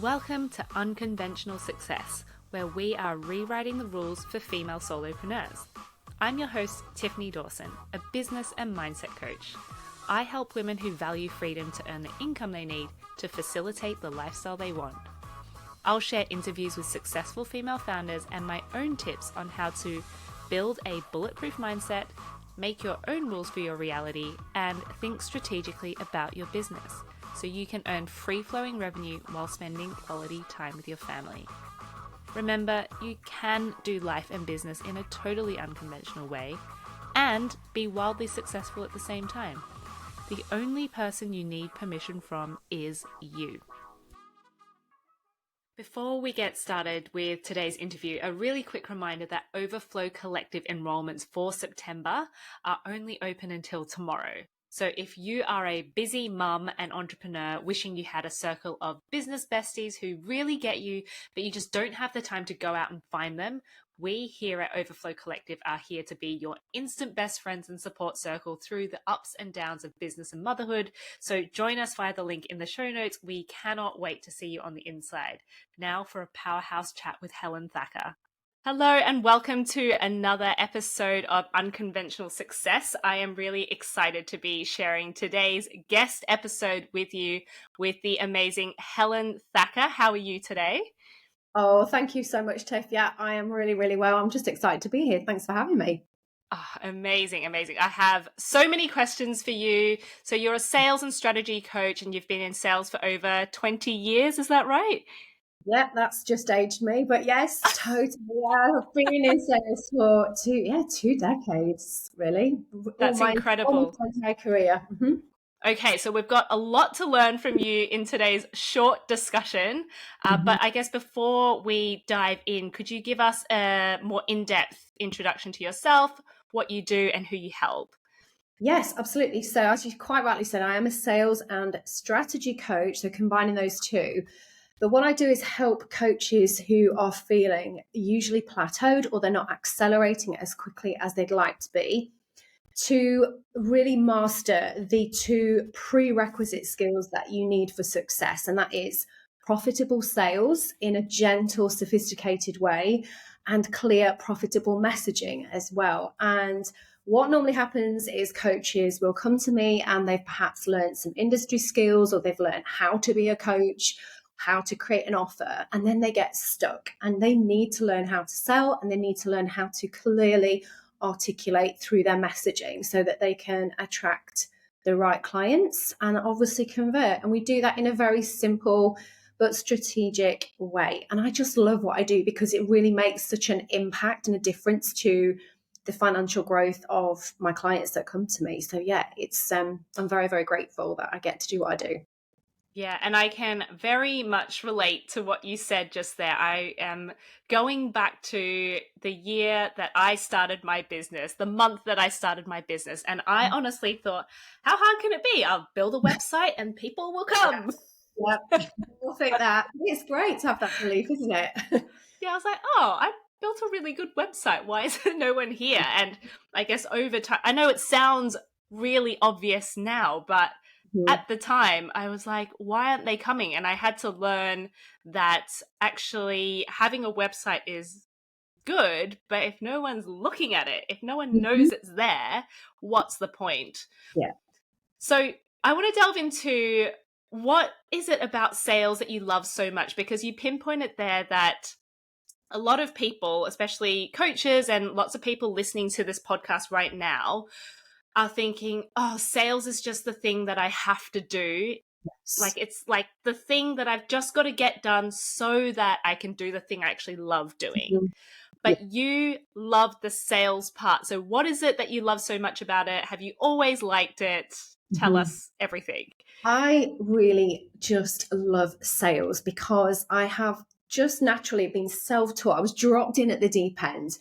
Welcome to Unconventional Success, where we are rewriting the rules for female solopreneurs. I'm your host, Tiffany Dawson, a business and mindset coach. I help women who value freedom to earn the income they need to facilitate the lifestyle they want. I'll share interviews with successful female founders and my own tips on how to build a bulletproof mindset, make your own rules for your reality, and think strategically about your business so you can earn free-flowing revenue while spending quality time with your family. Remember, you can do life and business in a totally unconventional way and be wildly successful at the same time. The only person you need permission from is you. Before we get started with today's interview, a really quick reminder that Overflow Collective enrollments for September are only open until tomorrow. So if you are a busy mum and entrepreneur wishing you had a circle of business besties who really get you, but you just don't have the time to go out and find them, we here at Overflow Collective are here to be your instant best friends and support circle through the ups and downs of business and motherhood. So join us via the link in the show notes. We cannot wait to see you on the inside. Now for a powerhouse chat with Helen Thacker. Hello and welcome to another episode of Unconventional Success. I am really excited to be sharing today's guest episode with you with the amazing Helen Thacker. How are you today? Oh, thank you so much, Tiff. Yeah, I am really, really well. I'm just excited to be here. Thanks for having me. Oh, amazing. I have so many questions for you. So you're a sales and strategy coach and you've been in sales for over 20 years. Is that right? Yeah, that's just aged me. But yes, totally. I've been in sales for 2 decades, really. That's incredible. Almost my entire career. Mm-hmm. Okay, so we've got a lot to learn from you in today's short discussion. But I guess before we dive in, could you give us a more in-depth introduction to yourself, what you do, and who you help? Yes, absolutely. So as you quite rightly said, I am a sales and strategy coach. So combining those two. But what I do is help coaches who are feeling usually plateaued or they're not accelerating as quickly as they'd like to be, to really master the two prerequisite skills that you need for success. And that is profitable sales in a gentle, sophisticated way and clear, profitable messaging as well. And what normally happens is coaches will come to me and they've perhaps learned some industry skills or they've learned how to be a coach, how to create an offer, and then they get stuck and they need to learn how to sell and they need to learn how to clearly articulate through their messaging so that they can attract the right clients and obviously convert. And we do that in a very simple but strategic way. And I just love what I do because it really makes such an impact and a difference to the financial growth of my clients that come to me. So yeah, it's I'm very, very grateful that I get to do what I do. Yeah, and I can very much relate to what you said just there. I am going back to the year that I started my business, the month that I started my business. And I honestly thought, how hard can it be? I'll build a website and people will come. Yeah, I think that it's great to have that belief, isn't it? Yeah, I was like, oh, I built a really good website. Why is there no one here? And I guess over time, I know it sounds really obvious now, but at the time, I was like, why aren't they coming? And I had to learn that actually having a website is good, but if no one's looking at it, if no one knows it's there, what's the point? Yeah. So I want to delve into what is it about sales that you love so much? Because you pinpointed there that a lot of people, especially coaches and lots of people listening to this podcast right now, are thinking, oh, sales is just the thing that I have to do. Yes. Like, it's like the thing that I've just got to get done so that I can do the thing I actually love doing. But you love the sales part. So what is it that you love so much about it? Have you always liked it? Tell us everything. I really just love sales because I have just naturally been self-taught. I was dropped in at the deep end.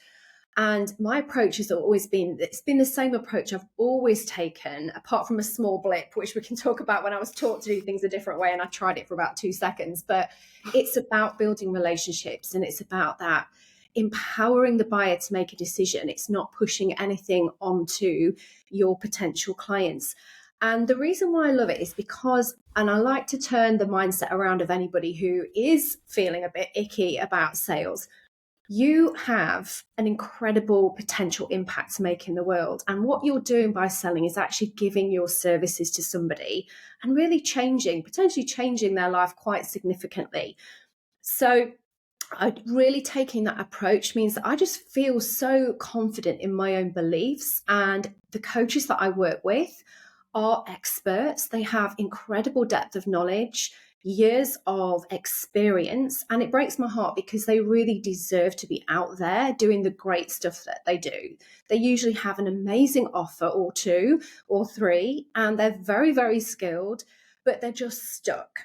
And my approach has always been, it's been the same approach I've always taken, apart from a small blip, which we can talk about when I was taught to do things a different way and I tried it for about 2 seconds. But it's about building relationships and it's about that empowering the buyer to make a decision. It's not pushing anything onto your potential clients. And the reason why I love it is because, and I like to turn the mindset around of anybody who is feeling a bit icky about sales. You have an incredible potential impact to make in the world. And what you're doing by selling is actually giving your services to somebody and really potentially changing their life quite significantly. So really taking that approach means that I just feel so confident in my own beliefs. And the coaches that I work with are experts. They have incredible depth of knowledge, years of experience. And it breaks my heart because they really deserve to be out there doing the great stuff that they do. They usually have an amazing offer or two or three, and they're very, very skilled, but they're just stuck.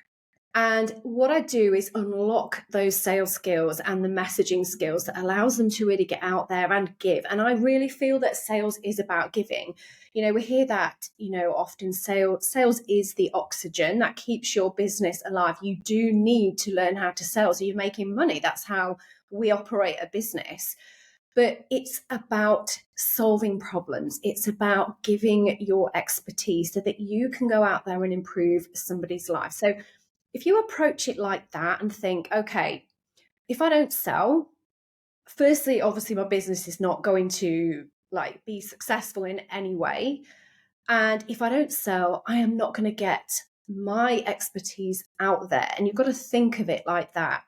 And what I do is unlock those sales skills and the messaging skills that allows them to really get out there and give. And I really feel that sales is about giving. We hear that, often sales is the oxygen that keeps your business alive. You do need to learn how to sell so you're making money. That's how we operate a business. But it's about solving problems. It's about giving your expertise so that you can go out there and improve somebody's life. So if you approach it like that and think, okay, if I don't sell, firstly, obviously my business is not going to be successful in any way. And if I don't sell, I am not going to get my expertise out there. And you've got to think of it like that.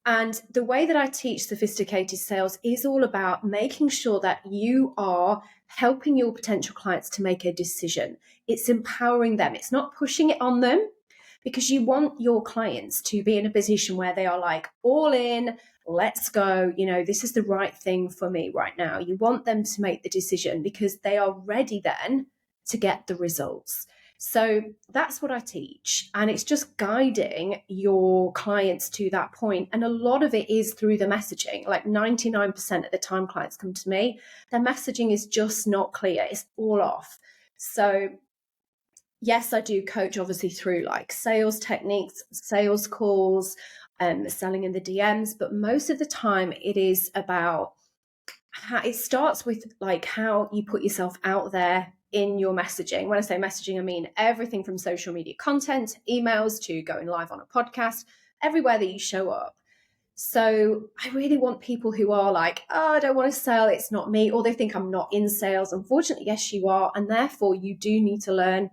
And the way that I teach sophisticated sales is all about making sure that you are helping your potential clients to make a decision. It's empowering them. It's not pushing it on them, because you want your clients to be in a position where they are like, all in, let's go. This is the right thing for me right now. You want them to make the decision because they are ready then to get the results. So that's what I teach. And it's just guiding your clients to that point. And a lot of it is through the messaging. Like 99% of the time clients come to me, their messaging is just not clear. It's all off. So yes, I do coach obviously through sales techniques, sales calls, selling in the DMs, but most of the time it is about it starts with how you put yourself out there in your messaging. When I say messaging, I mean everything from social media content, emails, to going live on a podcast, everywhere that you show up. So I really want people who are like, oh, I don't want to sell, it's not me, or they think I'm not in sales. Unfortunately, yes, you are. And therefore you do need to learn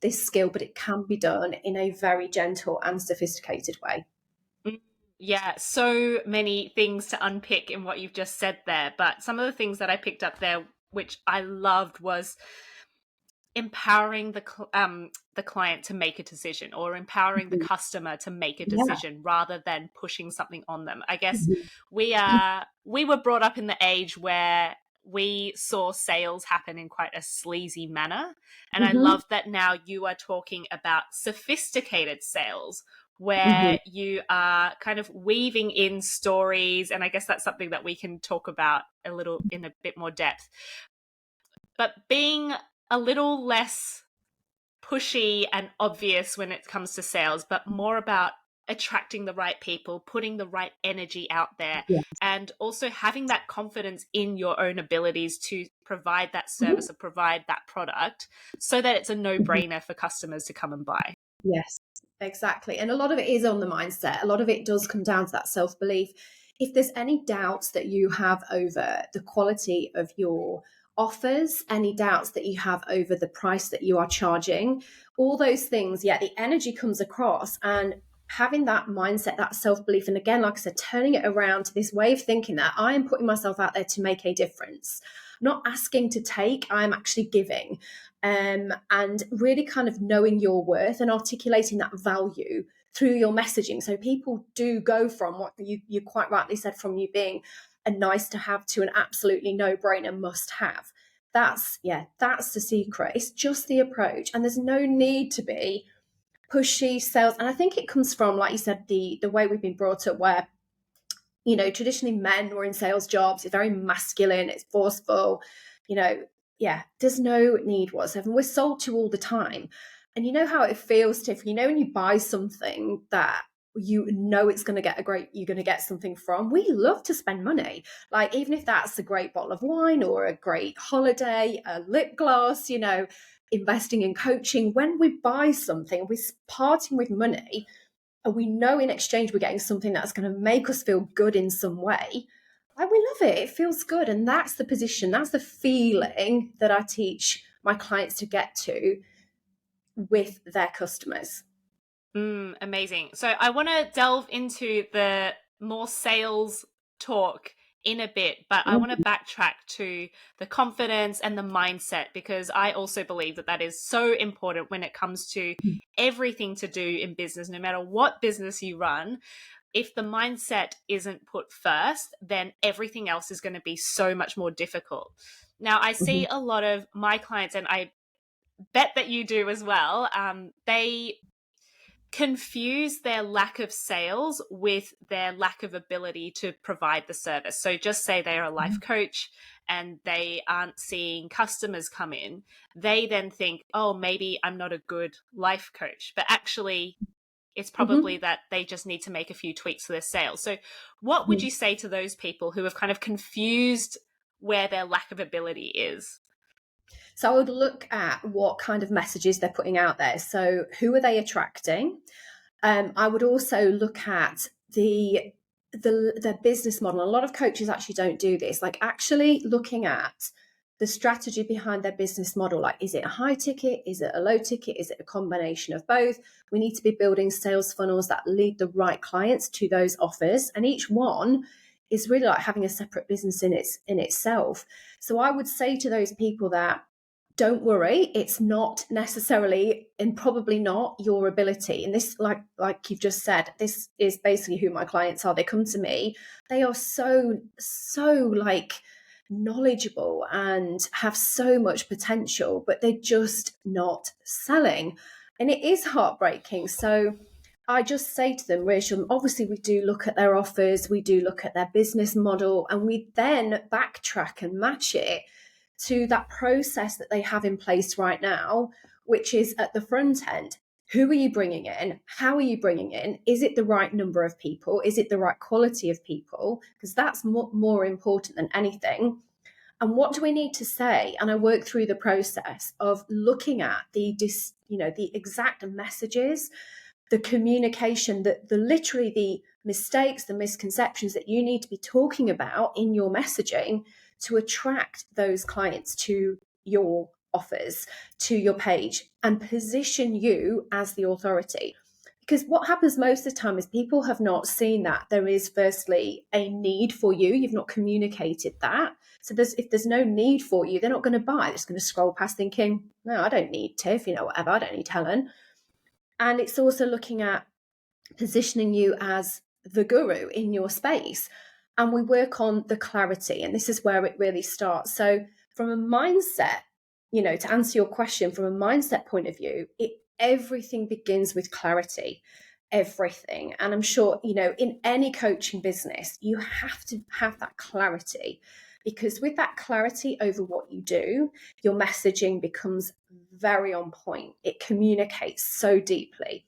this skill, but it can be done in a very gentle and sophisticated way. Yeah, so many things to unpick in what you've just said there. But some of the things that I picked up there, which I loved, was empowering the client to make a decision, or empowering the customer to make a decision, rather than pushing something on them. I guess we were brought up in the age where we saw sales happen in quite a sleazy manner. And I love that now you are talking about sophisticated sales, where you are kind of weaving in stories. And I guess that's something that we can talk about in a bit more depth. But being a little less pushy and obvious when it comes to sales, but more about attracting the right people, putting the right energy out there, and also having that confidence in your own abilities to provide that service or provide that product, so that it's a no-brainer for customers to come and buy. Yes, exactly. And a lot of it is on the mindset. A lot of it does come down to that self-belief. If there's any doubts that you have over the quality of your offers, any doubts that you have over the price that you are charging, all those things, the energy comes across. And having that mindset, that self-belief, and again, like I said, turning it around to this way of thinking that I am putting myself out there to make a difference, not asking to take, I'm actually giving. And really kind of knowing your worth and articulating that value through your messaging. So people do go from what you quite rightly said, from you being a nice to have to an absolutely no-brainer must have. That's the secret. It's just the approach. And there's no need to be pushy sales. And I think it comes from, like you said, the way we've been brought up, where traditionally men were in sales jobs. It's very masculine, it's forceful, there's no need whatsoever. We're sold to all the time. And you know how it feels, Tiff, when you buy something that you're going to get something from. We love to spend money. Even if that's a great bottle of wine or a great holiday, a lip gloss, investing in coaching, when we buy something, we're parting with money, and we know in exchange we're getting something that's going to make us feel good in some way, like, we love it. It feels good. And that's the position, that's the feeling that I teach my clients to get to with their customers. Amazing. So I want to delve into the more sales talk in a bit, but I want to backtrack to the confidence and the mindset, because I also believe that that is so important when it comes to everything to do in business, no matter what business you run. If the mindset isn't put first, then everything else is going to be so much more difficult. Now, I see a lot of my clients, and I bet that you do as well, they confuse their lack of sales with their lack of ability to provide the service. So just say they're a life coach and they aren't seeing customers come in. They then think, oh, maybe I'm not a good life coach. But actually, it's probably that they just need to make a few tweaks to their sales. So what would you say to those people who have kind of confused where their lack of ability is? So I would look at what kind of messages they're putting out there. So who are they attracting? I would also look at the business model. A lot of coaches actually don't do this. Like, actually looking at the strategy behind their business model. Like, is it a high ticket? Is it a low ticket? Is it a combination of both? We need to be building sales funnels that lead the right clients to those offers. And each one is really like having a separate business in itself. So I would say to those people that, don't worry, it's not necessarily, and probably not, your ability. And this, like you've just said, this is basically who my clients are. They come to me, they are so like knowledgeable and have so much potential, but they're just not selling. And it is heartbreaking. So I just say to them, reassure them, obviously we do look at their offers, we do look at their business model, and we then backtrack and match it to that process that they have in place right now, which is at the front end. Who are you bringing in? How are you bringing in? Is it the right number of people? Is it the right quality of people? Because that's more important than anything. And what do we need to say? And I work through the process of looking at the exact messages, the communication, the literally the mistakes, the misconceptions that you need to be talking about in your messaging to attract those clients to your offers, to your page, and position you as the authority. Because what happens most of the time is people have not seen that there is firstly a need for you. You've not communicated that. So if there's no need for you, they're not going to buy. They're just going to scroll past thinking, no, I don't need Tiff, whatever. I don't need Helen. And it's also looking at positioning you as the guru in your space. And we work on the clarity. And this is where it really starts. So from a mindset, to answer your question, from a mindset point of view, everything begins with clarity. Everything. And I'm sure, in any coaching business, you have to have that clarity, because with that clarity over what you do, your messaging becomes very on point. It communicates so deeply.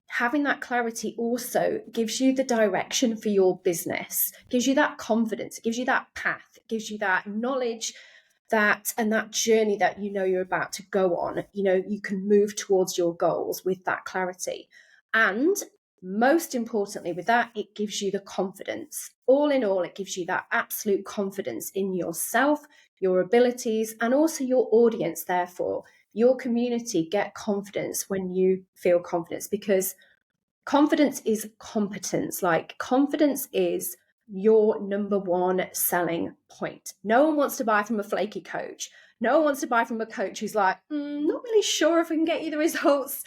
Having that clarity also gives you the direction for your business, gives you that confidence, it gives you that path, it gives you that knowledge, that journey that you're about to go on. You can move towards your goals with that clarity. And most importantly with that, it gives you the confidence. All in all, it gives you that absolute confidence in yourself, your abilities, and also your audience. Therefore, your community get confidence when you feel confidence, because confidence is competence. Like, confidence is your number one selling point. No one wants to buy from a flaky coach. No one wants to buy from a coach who's like, not really sure if I can get you the results.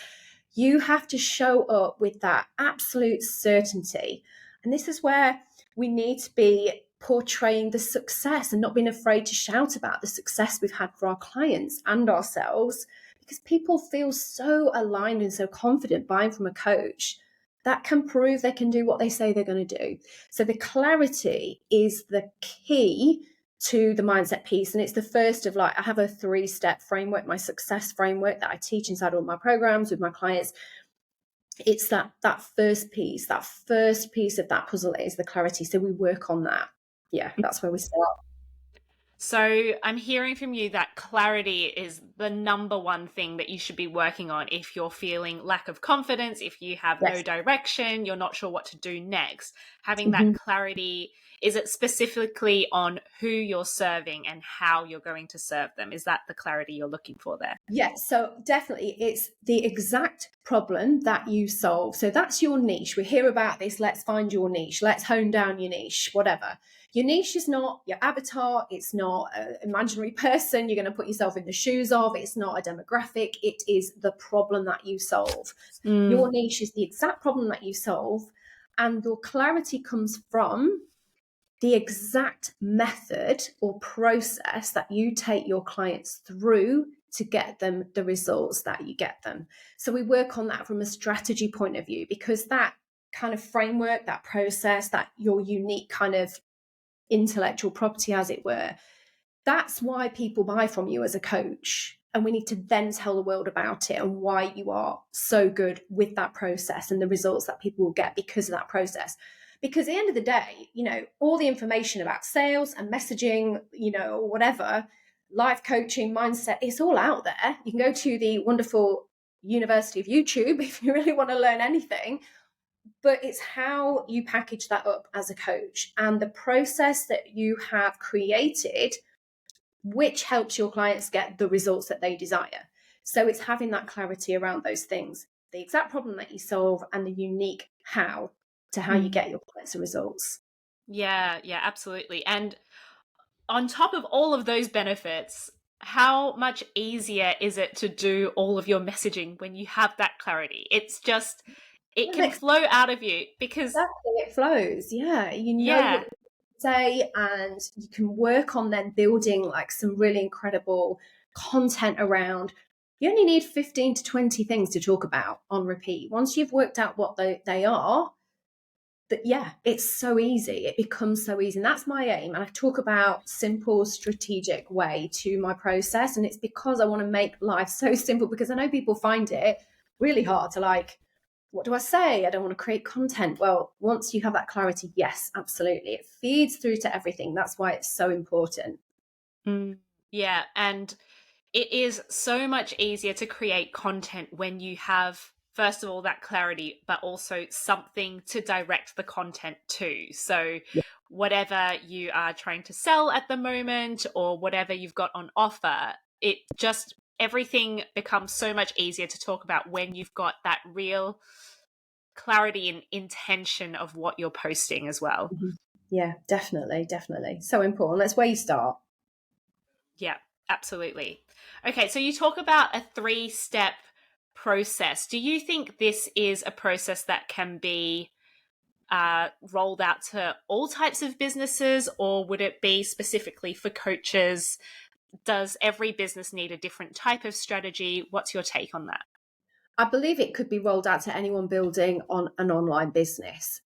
You have to show up with that absolute certainty. And this is where we need to be portraying the success and not being afraid to shout about the success we've had for our clients and ourselves, because people feel so aligned and so confident buying from a coach that can prove they can do what they say they're going to do. So the clarity is the key to the mindset piece. And it's the first of, I have a 3-step framework, my success framework, that I teach inside all my programs with my clients. It's that first piece of that puzzle is the clarity. So we work on that. Yeah, that's where we start. So I'm hearing from you that clarity is the number one thing that you should be working on if you're feeling lack of confidence, if you have no Yes. direction, you're not sure what to do next. Having that Mhm. clarity, is it specifically on who you're serving and how you're going to serve them? Is that the clarity you're looking for there? Yes, so definitely it's the exact problem that you solve. So that's your niche. We hear about this. Let's find your niche. Let's hone down your niche, whatever. Your niche is not your avatar. It's not an imaginary person you're going to put yourself in the shoes of. It's not a demographic. It is the problem that you solve. Your Mm, niche is the exact problem that you solve. And your clarity comes from the exact method or process that you take your clients through to get them the results that you get them. So we work on that from a strategy point of view, because that kind of framework, that process, that your unique kind of intellectual property, as it were, that's why people buy from you as a coach. And we need to then tell the world about it and why you are so good with that process and the results that people will get because of that process. Because at the end of the day, all the information about sales and messaging, or whatever, life coaching, mindset, it's all out there. You can go to the wonderful University of YouTube if you really want to learn anything, but it's how you package that up as a coach and the process that you have created, which helps your clients get the results that they desire. So it's having that clarity around those things, the exact problem that you solve and the unique how to how you mm. get your clients the results. Yeah, yeah, absolutely. And on top of all of those benefits, how much easier is it to do all of your messaging when you have that clarity? It's just, it Well, can flow out of you because, exactly, it flows. Yeah, you know what yeah, you say, and you can work on then building like some really incredible content around. You only need 15 to 20 things to talk about on repeat. Once you've worked out what they are, that yeah, it's so easy. It becomes so easy. And that's my aim. And I talk about simple, strategic way to my process. And it's because I want to make life so simple, because I know people find it really hard to like, what do I say? I don't want to create content. Well, once you have that clarity, yes, absolutely. It feeds through to everything. That's why it's so important. mm, yeah. And it is so much easier to create content when you have, first of all, that clarity, but also something to direct the content to. So, Yeah. whatever you are trying to sell at the moment or whatever you've got on offer, it just, everything becomes so much easier to talk about when you've got that real clarity and intention of what you're posting as well. Mhm. Yeah, definitely. Definitely. So important. That's where you start. Yeah, absolutely. Okay, so you talk about a three-step process. Do you think this is a process that can be rolled out to all types of businesses, or would it be specifically for coaches? Does every business need a different type of strategy? What's your take on that? I believe it could be rolled out to anyone building on an online business.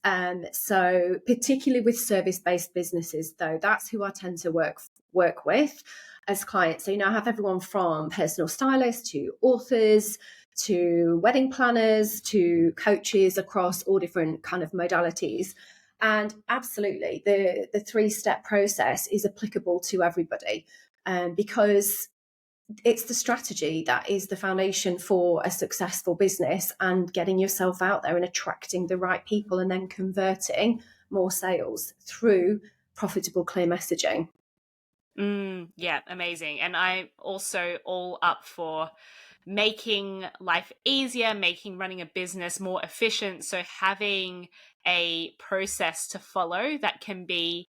So particularly with service-based businesses, though, that's who I tend to work with as clients. So, I have everyone from personal stylists to authors to wedding planners to coaches across all different kind of modalities. And absolutely, the three-step process is applicable to everybody, because it's the strategy that is the foundation for a successful business, and getting yourself out there and attracting the right people and then converting more sales through profitable, clear messaging. Yeah, amazing. And I'm also all up for making life easier, making running a business more efficient. So having a process to follow that can be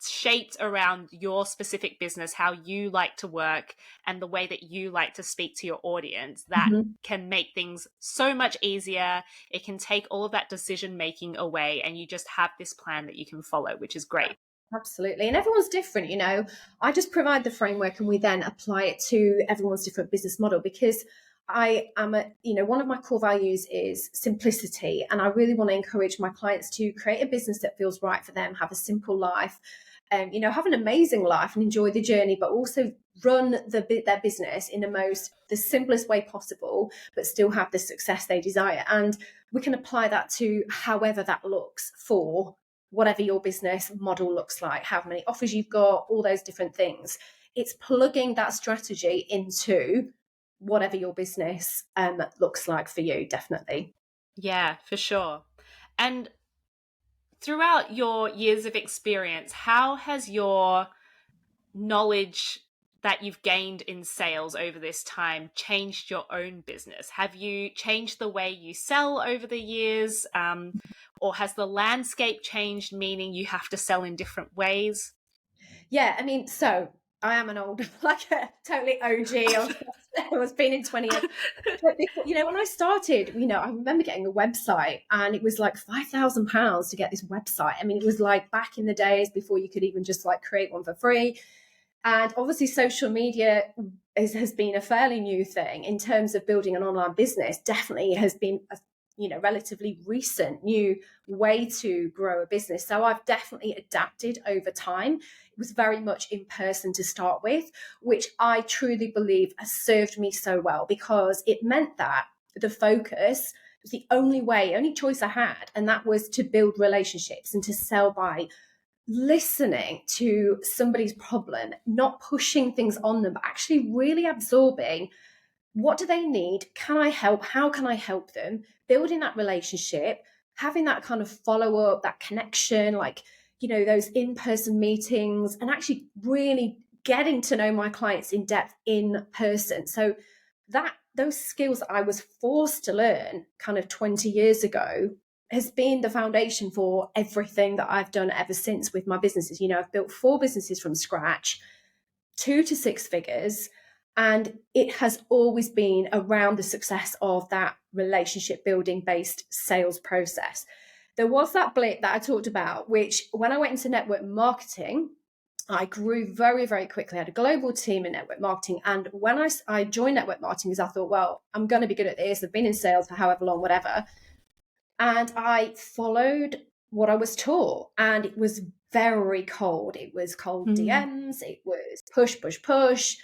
shaped around your specific business, how you like to work, and the way that you like to speak to your audience, that Mhm. can make things so much easier. It can take all of that decision making away, and you just have this plan that you can follow, which is great. Absolutely. And everyone's different. I just provide the framework and we then apply it to everyone's different business model, because I am one of my core values is simplicity. And I really want to encourage my clients to create a business that feels right for them, have a simple life, have an amazing life and enjoy the journey, but also run their business in the simplest way possible, but still have the success they desire. And we can apply that to however that looks for whatever your business model looks like, how many offers you've got, all those different things. It's plugging that strategy into whatever your business looks like for you, definitely. Yeah, for sure. And throughout your years of experience, how has your knowledge that you've gained in sales over this time changed your own business? Have you changed the way you sell over the years? Or has the landscape changed, meaning you have to sell in different ways? Yeah, I mean, so I am an old, like a totally OG. I was been in 20 years. But before, when I started, I remember getting a website and it was like £5,000 to get this website. I mean, it was like back in the days before you could even just like create one for free. And obviously, social media has been a fairly new thing in terms of building an online business. Definitely has been a relatively recent new way to grow a business. So I've definitely adapted over time. It was very much in person to start with, which I truly believe has served me so well, because it meant that the focus was the only choice I had, and that was to build relationships and to sell by listening to somebody's problem, not pushing things on them, but actually really absorbing what do they need? Can I help? How can I help them? Building that relationship, having that kind of follow up, that connection, like, those in person meetings, and actually really getting to know my clients in depth in person. So those skills that I was forced to learn kind of 20 years ago has been the foundation for everything that I've done ever since with my businesses. I've built 4 businesses from scratch, 2 to 6 figures, and it has always been around the success of that relationship building based sales process. There was that blip that I talked about, which when I went into network marketing, I grew very, very quickly. I had a global team in network marketing. And when I joined network marketing, because I thought, well, I'm going to be good at this. I've been in sales for however long, whatever. And I followed what I was taught. And it was very cold. It was cold DMs. It was push, push, push.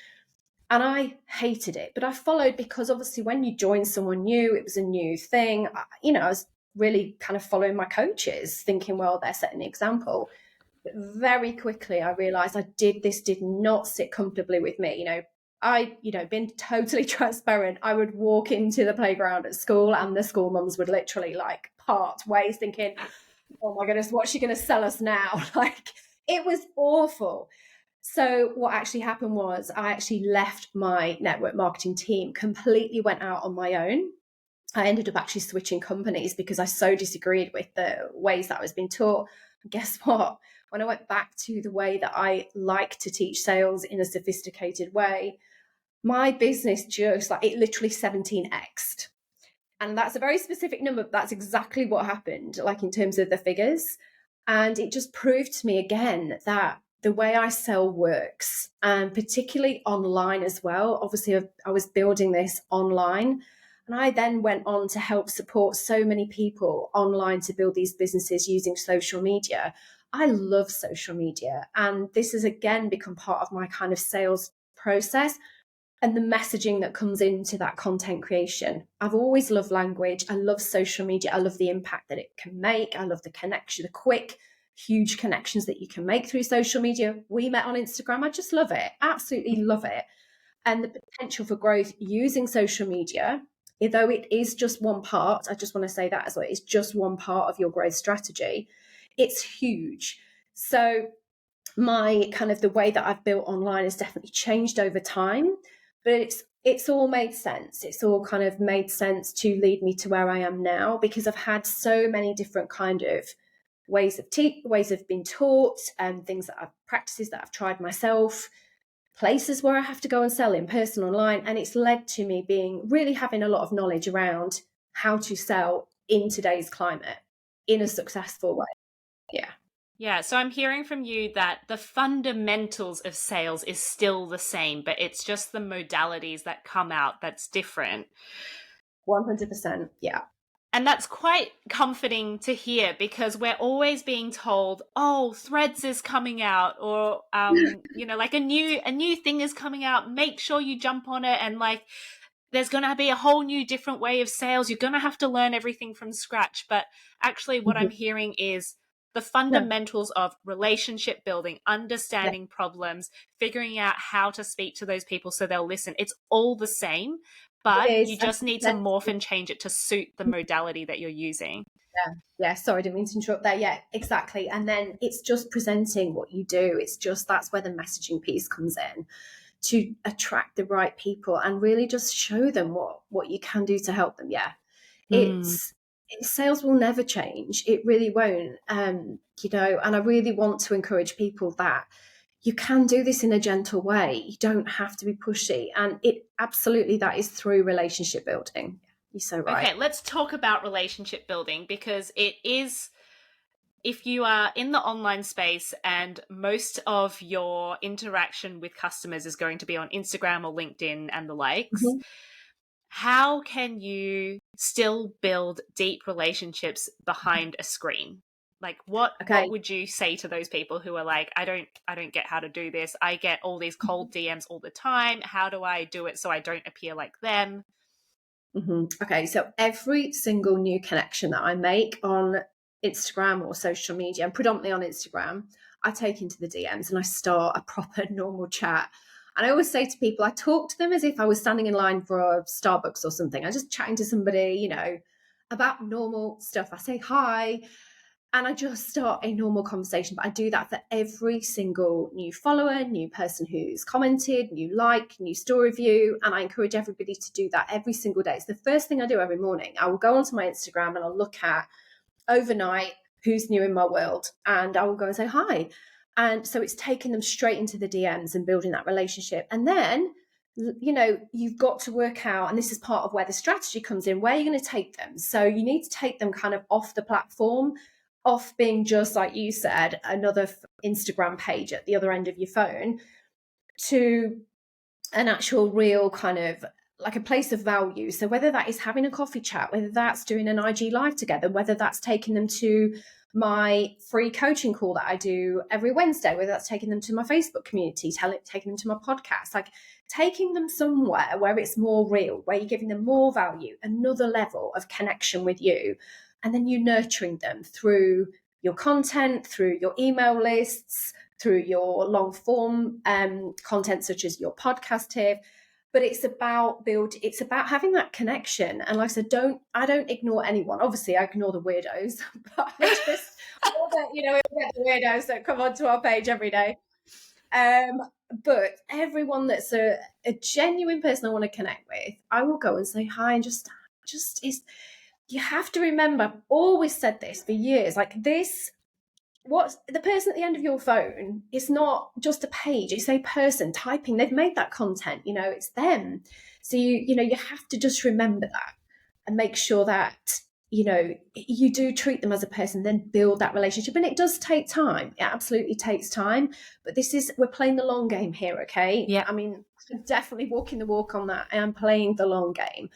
And I hated it. But I followed because obviously when you join someone new, it was a new thing. I was really kind of following my coaches, thinking, well, they're setting the example. But very quickly, I realized this did not sit comfortably with me. Been totally transparent. I would walk into the playground at school and the school mums would literally like part ways, thinking, oh my goodness, what's she going to sell us now? Like, it was awful. So what actually happened was I actually left my network marketing team, completely went out on my own. I ended up actually switching companies because I so disagreed with the ways that I was being taught. And guess what? When I went back to the way that I like to teach sales in a sophisticated way, my business it literally 17x'd. And that's a very specific number, but that's exactly what happened, like in terms of the figures. And it just proved to me again that the way I sell works, and particularly online as well. Obviously, I was building this online. And I then went on to help support so many people online to build these businesses using social media. I love social media. And this has again become part of my kind of sales process and the messaging that comes into that content creation. I've always loved language. I love social media. I love the impact that it can make. I love the connection, the quick, huge connections that you can make through social media. We met on Instagram. I just love it. Absolutely love it. And the potential for growth using social media, although it is just one part, I just want to say that as well, it's just one part of your growth strategy. It's huge. So my kind of the way that I've built online has definitely changed over time, but it's all made sense. It's all kind of made sense to lead me to where I am now, because I've had so many different kind of ways of being taught, and practices that I've tried myself, places where I have to go and sell in person, online, and it's led to me having a lot of knowledge around how to sell in today's climate in a successful way. Yeah. Yeah, so I'm hearing from you that the fundamentals of sales is still the same, but it's just the modalities that come out that's different. 100%. Yeah. And that's quite comforting to hear, because we're always being told, oh, Threads is coming out, or, like a new thing is coming out. Make sure you jump on it. And like, there's going to be a whole new different way of sales. You're going to have to learn everything from scratch. But actually what I'm hearing is the fundamentals of relationship building, understanding problems, figuring out how to speak to those people so they'll listen. It's all the same, but It you is. just need to morph and change it to suit the modality that you're using. Yeah, sorry, I didn't mean to interrupt there. Yeah, exactly. And then it's just presenting what you do. It's just, that's where the messaging piece comes in, to attract the right people and really just show them what you can do to help them. Yeah. Sales will never change. It really won't. And I really want to encourage people that you can do this in a gentle way. You don't have to be pushy. And it absolutely, that is through relationship building. You're so right. Okay, let's talk about relationship building, because it is, if you are in the online space and most of your interaction with customers is going to be on Instagram or LinkedIn and the likes, Mm-hmm. how can you still build deep relationships behind a screen? Like what would you say to those people who are like, I don't get how to do this. I get all these cold DMs all the time. How do I do it so I don't appear like them? Mm-hmm. Okay, so every single new connection that I make on Instagram or social media, and predominantly on Instagram, I take into the DMs and I start a proper normal chat. And I always say to people, I talk to them as if I was standing in line for a Starbucks or something. I'm just chatting to somebody, about normal stuff. I say hi, and I just start a normal conversation. But I do that for every single new follower, new person who's commented, new like, new story view. And I encourage everybody to do that every single day. It's the first thing I do every morning. I will go onto my Instagram and I'll look at overnight who's new in my world, and I will go and say hi. And so it's taking them straight into the DMs and building that relationship. And then, you've got to work out, and this is part of where the strategy comes in, where you're going to take them. So you need to take them kind of off the platform, off being just, like you said, another Instagram page at the other end of your phone, to an actual real kind of like a place of value. So whether that is having a coffee chat, whether that's doing an IG live together, whether that's taking them to my free coaching call that I do every Wednesday, whether that's taking them to my Facebook community, taking them to my podcast, like taking them somewhere where it's more real, where you're giving them more value, another level of connection with you. And then you nurturing them through your content, through your email lists, through your long form content, such as your podcast here. But it's about having that connection. And like I said, I don't ignore anyone. Obviously, I ignore the weirdos, but I just, we get the weirdos that come onto our page every day. But everyone that's a genuine person I want to connect with, I will go and say hi, and just is. You have to remember, I've always said this for years, like this, what's the person at the end of your phone is not just a page, it's a person typing. They've made that content, it's them. So you have to just remember that and make sure that you do treat them as a person, then build that relationship. And it does take time. It absolutely takes time, but we're playing the long game here. Okay. Yeah. I mean, I'm definitely walking the walk on that. I am playing the long game.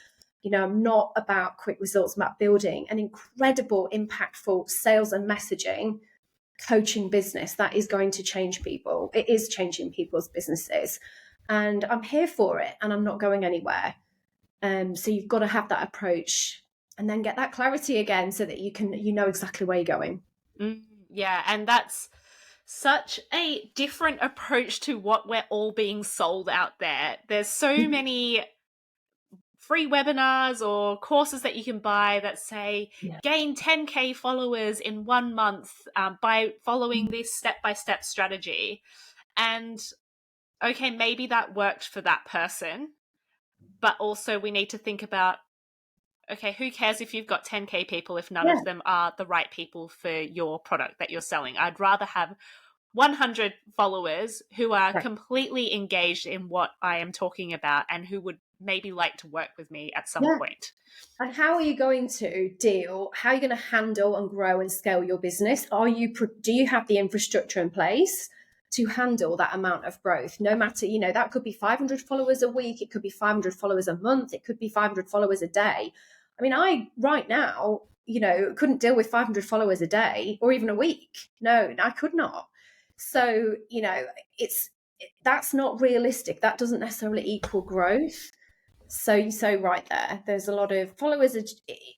I'm not about quick results. I'm about building an incredible, impactful sales and messaging coaching business that is going to change people. It is changing people's businesses, and I'm here for it, and I'm not going anywhere. So you've got to have that approach and then get that clarity again so that you know exactly where you're going. Yeah, and that's such a different approach to what we're all being sold out there. There's so many free webinars or courses that you can buy that say gain 10k followers in 1 month by following this step-by-step strategy. And okay, maybe that worked for that person, but also we need to think about, okay, who cares if you've got 10k people if none of them are the right people for your product that you're selling? I'd rather have 100 followers who are completely engaged in what I am talking about and who would maybe like to work with me at some point. And how are you going to how are you going to handle and grow and scale your business? Do you have the infrastructure in place to handle that amount of growth? No matter, that could be 500 followers a week. It could be 500 followers a month. It could be 500 followers a day. I mean, right now, couldn't deal with 500 followers a day or even a week. No, I could not. So, that's not realistic. That doesn't necessarily equal growth. So right there, there's a lot of followers.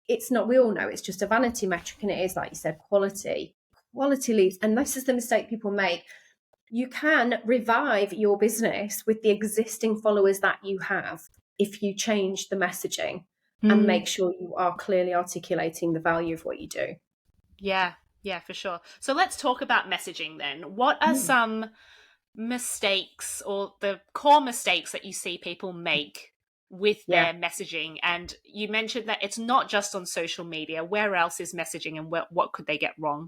It's not, we all know it's just a vanity metric, and it is, like you said, quality quality leads. And this is the mistake people make. You can revive your business with the existing followers that you have if you change the messaging and make sure you are clearly articulating the value of what you do. Yeah, for sure. So let's talk about messaging then. What are some mistakes or the core mistakes that you see people make with their messaging? And you mentioned that it's not just on social media. Where else is messaging, and what could they get wrong?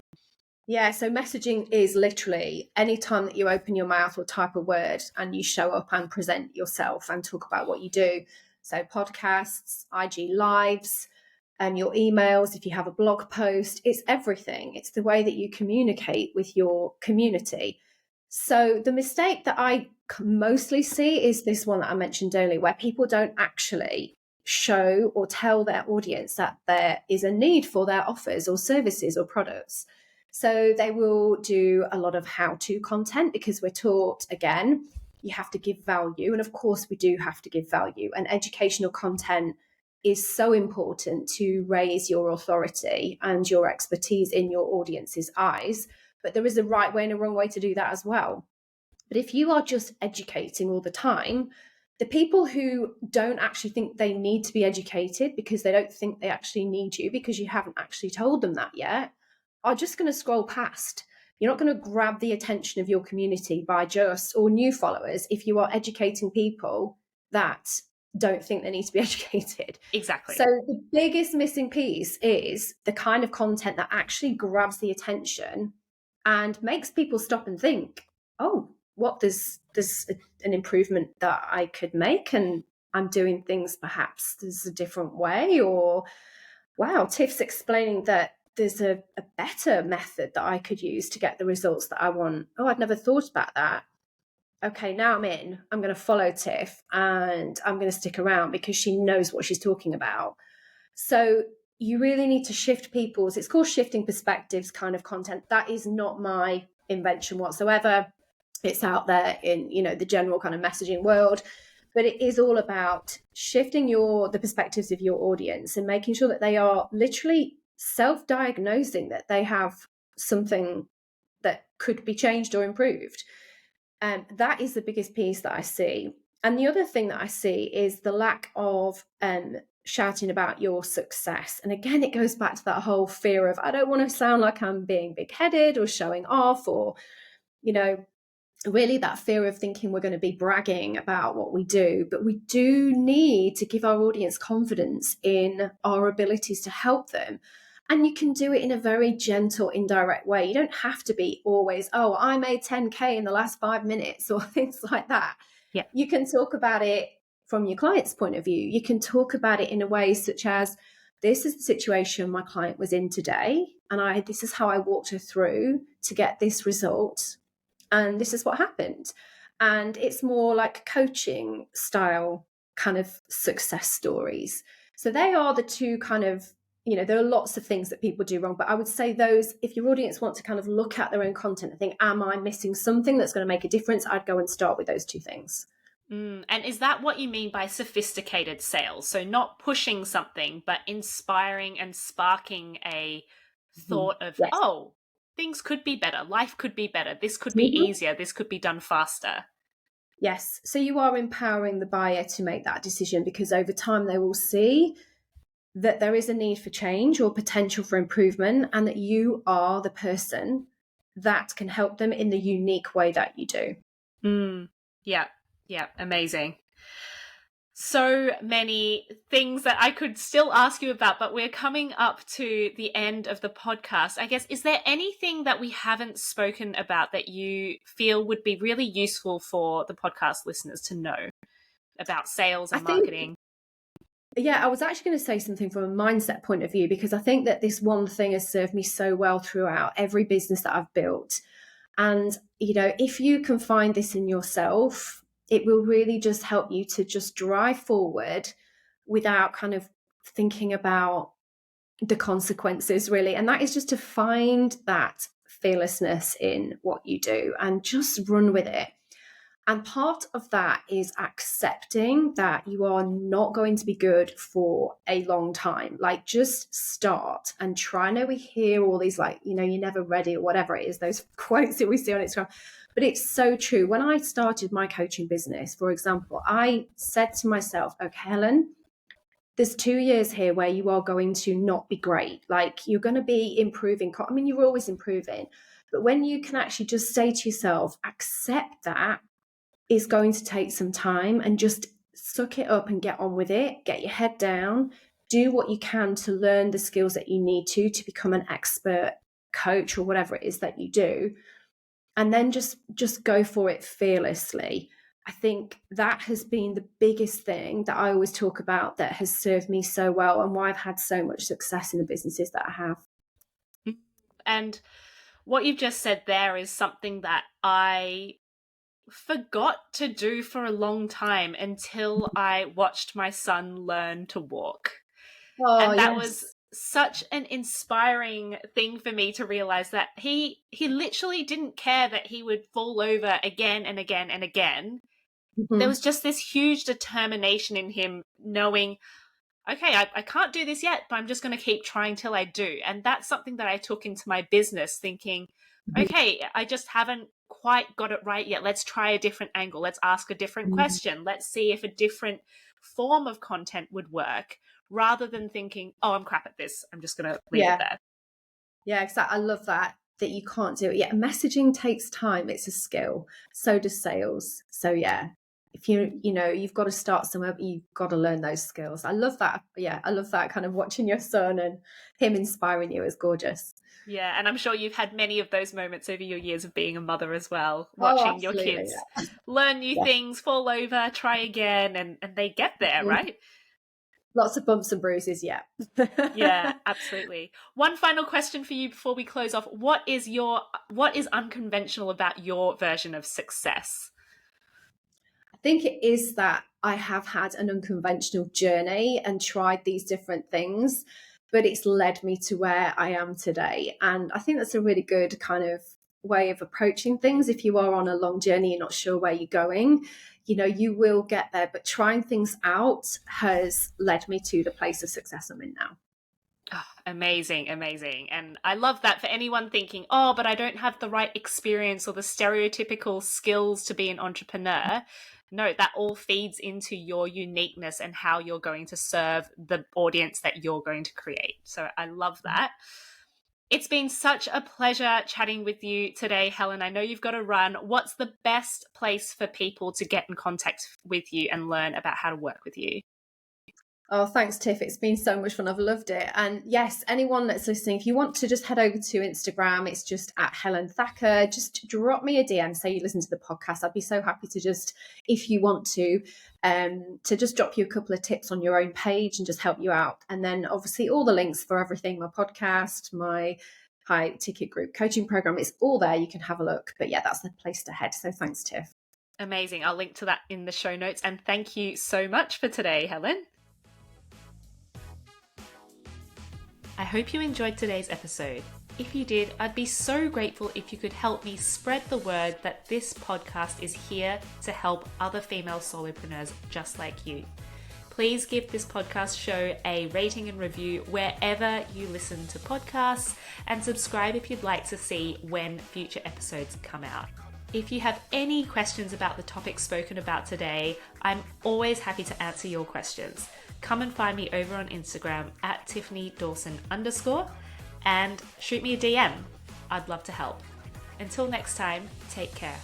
Yeah, so messaging is literally any time that you open your mouth or type a word and you show up and present yourself and talk about what you do. So podcasts, IG lives, and your emails, if you have a blog post, it's everything. It's the way that you communicate with your community. So the mistake that I mostly see is this one that I mentioned earlier, where people don't actually show or tell their audience that there is a need for their offers or services or products. So they will do a lot of how-to content because we're taught, again, you have to give value. And of course, we do have to give value. And educational content is so important to raise your authority and your expertise in your audience's eyes. But there is a right way and a wrong way to do that as well. But if you are just educating all the time, the people who don't actually think they need to be educated because they don't think they actually need you because you haven't actually told them that yet, are just going to scroll past. You're not going to grab the attention of your community by just, or new followers, if you are educating people that don't think they need to be educated. Exactly. So the biggest missing piece is the kind of content that actually grabs the attention and makes people stop and think, oh, what there's an improvement that I could make, and I'm doing things perhaps there's a different way, or wow, Tiff's explaining that there's a better method that I could use to get the results that I want. Oh, I'd never thought about that. Okay, now I'm in. I'm going to follow Tiff and I'm going to stick around because she knows what she's talking about. So you really need to shift people's, it's called shifting perspectives kind of content. That is not my invention whatsoever. It's out there in, the general kind of messaging world. But it is all about shifting the perspectives of your audience and making sure that they are literally self-diagnosing that they have something that could be changed or improved. That is the biggest piece that I see. And the other thing that I see is the lack of shouting about your success. And again, it goes back to that whole fear of, I don't want to sound like I'm being big-headed or showing off, or, really that fear of thinking we're going to be bragging about what we do. But we do need to give our audience confidence in our abilities to help them. And you can do it in a very gentle, indirect way. You don't have to be always, oh, I made 10K in the last 5 minutes or things like that. Yeah. You can talk about it from your client's point of view. You can talk about it in a way such as, this is the situation my client was in today, and this is how I walked her through to get this result, and this is what happened. And it's more like coaching style kind of success stories. So they are the two kind of, there are lots of things that people do wrong, but I would say those, if your audience want to kind of look at their own content and think, am I missing something that's going to make a difference? I'd go and start with those two things. And is that what you mean by sophisticated sales? So not pushing something, but inspiring and sparking a thought of, yes. Oh, things could be better. Life could be better. This could be easier. This could be done faster. Yes. So you are empowering the buyer to make that decision, because over time they will see that there is a need for change or potential for improvement, and that you are the person that can help them in the unique way that you do. Yeah, amazing. So many things that I could still ask you about, but we're coming up to the end of the podcast. I guess, is there anything that we haven't spoken about that you feel would be really useful for the podcast listeners to know about sales and marketing? Yeah, I was actually going to say something from a mindset point of view, because I think that this one thing has served me so well throughout every business that I've built. And, if you can find this in yourself, it will really just help you to just drive forward without kind of thinking about the consequences, really. And that is just to find that fearlessness in what you do and just run with it. And part of that is accepting that you are not going to be good for a long time. Like, just start and try. I know we hear all these, like, you're never ready or whatever it is, those quotes that we see on Instagram. But it's so true. When I started my coaching business, for example, I said to myself, okay, Helen, there's 2 years here where you are going to not be great. Like, you're going to be improving. I mean, you're always improving. But when you can actually just say to yourself, accept that is going to take some time, and just suck it up and get on with it. Get your head down, do what you can to learn the skills that you need to become an expert coach or whatever it is that you do. And then just go for it fearlessly. I think that has been the biggest thing that I always talk about, that has served me so well, and why I've had so much success in the businesses that I have. And what you've just said there is something that I forgot to do for a long time until I watched my son learn to walk. And that was such an inspiring thing for me to realize, that he literally didn't care that he would fall over again and again and again. There was just this huge determination in him, knowing, okay, I can't do this yet, but I'm just going to keep trying till I do. And that's something that I took into my business, thinking, okay, I just haven't quite got it right yet. Let's try a different angle. Let's ask a different question. Let's see if a different form of content would work, rather than thinking, oh, I'm crap at this, I'm just going to leave it there. Yeah, exactly. I love that you can't do it yet. Messaging takes time. It's a skill. So does sales. So yeah, if you've got to start somewhere, but you've got to learn those skills. I love that. Yeah, I love that, kind of watching your son and him inspiring you. Is gorgeous. Yeah, and I'm sure you've had many of those moments over your years of being a mother as well, watching your kids learn new things, fall over, try again, and they get there, right? Lots of bumps and bruises, yeah. Yeah, absolutely. One final question for you before we close off. What is unconventional about your version of success? I think it is that I have had an unconventional journey and tried these different things, but it's led me to where I am today. And I think that's a really good kind of way of approaching things. If you are on a long journey, you're not sure where you're going, you will get there. But trying things out has led me to the place of success I'm in now. Oh, amazing. And I love that for anyone thinking, oh, but I don't have the right experience or the stereotypical skills to be an entrepreneur. No, that all feeds into your uniqueness and how you're going to serve the audience that you're going to create. So I love that. It's been such a pleasure chatting with you today, Helen. I know you've got to run. What's the best place for people to get in contact with you and learn about how to work with you? Oh, thanks, Tiff. It's been so much fun. I've loved it. And yes, anyone that's listening, if you want to just head over to Instagram, it's just at Helen Thacker. Just drop me a DM, say you listen to the podcast. I'd be so happy to just, if you want to just drop you a couple of tips on your own page and just help you out. And then obviously all the links for everything, my podcast, my high ticket group coaching program, it's all there. You can have a look. But yeah, that's the place to head. So thanks, Tiff. Amazing. I'll link to that in the show notes. And thank you so much for today, Helen. I hope you enjoyed today's episode. If you did, I'd be so grateful if you could help me spread the word that this podcast is here to help other female solopreneurs just like you. Please give this podcast show a rating and review wherever you listen to podcasts, and subscribe if you'd like to see when future episodes come out. If you have any questions about the topic spoken about today, I'm always happy to answer your questions. Come and find me over on Instagram at @TiffanyDawson_ and shoot me a DM. I'd love to help. Until next time, take care.